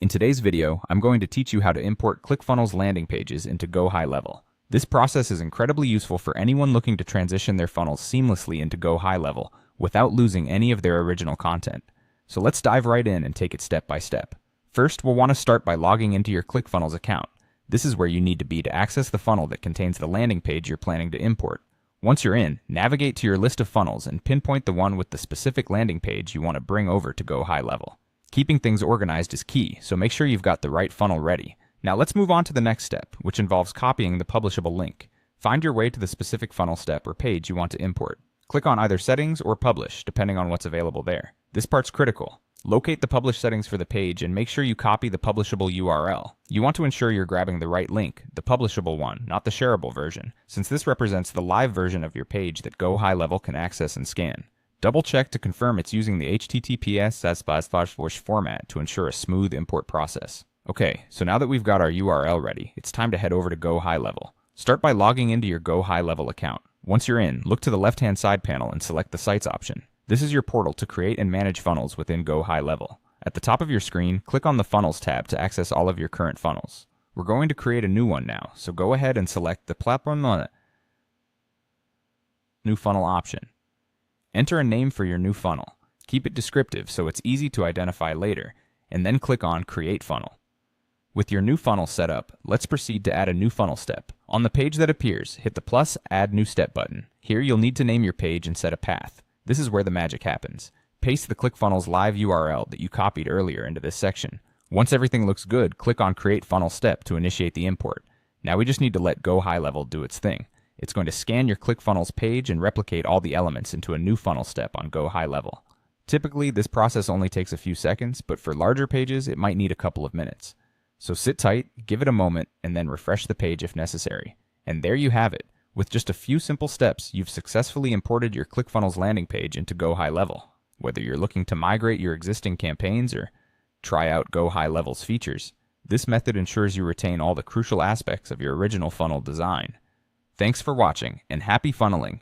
In today's video, I'm going to teach you how to import ClickFunnels landing pages into GoHighLevel. This process is incredibly useful for anyone looking to transition their funnels seamlessly into GoHighLevel without losing any of their original content. So let's dive right in and take it step by step. First, we'll want to start by logging into your ClickFunnels account. This is where you need to be to access the funnel that contains the landing page you're planning to import. Once you're in, navigate to your list of funnels and pinpoint the one with the specific landing page you want to bring over to GoHighLevel. Keeping things organized is key, so make sure you've got the right funnel ready. Now let's move on to the next step, which involves copying the publishable link. Find your way to the specific funnel step or page you want to import. Click on either Settings or Publish, depending on what's available there. This part's critical. Locate the publish settings for the page and make sure you copy the publishable URL. You want to ensure you're grabbing the right link, the publishable one, not the shareable version, since this represents the live version of your page that GoHighLevel can access and scan. Double check to confirm it's using the HTTPS format to ensure a smooth import process. Okay, so now that we've got our URL ready, it's time to head over to GoHighLevel. Start by logging into your GoHighLevel account. Once you're in, look to the left-hand side panel and select the Sites option. This is your portal to create and manage funnels within GoHighLevel. At the top of your screen, click on the Funnels tab to access all of your current funnels. We're going to create a new one now, so go ahead and select the platform New Funnel option. Enter a name for your new funnel. Keep it descriptive so it's easy to identify later, and then click on Create Funnel. With your new funnel set up, let's proceed to add a new funnel step. On the page that appears, hit the plus Add New Step button. Here you'll need to name your page and set a path. This is where the magic happens. Paste the ClickFunnels live URL that you copied earlier into this section. Once everything looks good, click on Create Funnel Step to initiate the import. Now we just need to let GoHighLevel do its thing. It's going to scan your ClickFunnels page and replicate all the elements into a new funnel step on GoHighLevel. Typically, this process only takes a few seconds, but for larger pages, it might need a couple of minutes. So sit tight, give it a moment, and then refresh the page if necessary. And there you have it. With just a few simple steps, you've successfully imported your ClickFunnels landing page into GoHighLevel. Whether you're looking to migrate your existing campaigns or try out GoHighLevel's features, this method ensures you retain all the crucial aspects of your original funnel design. Thanks for watching, and happy funneling!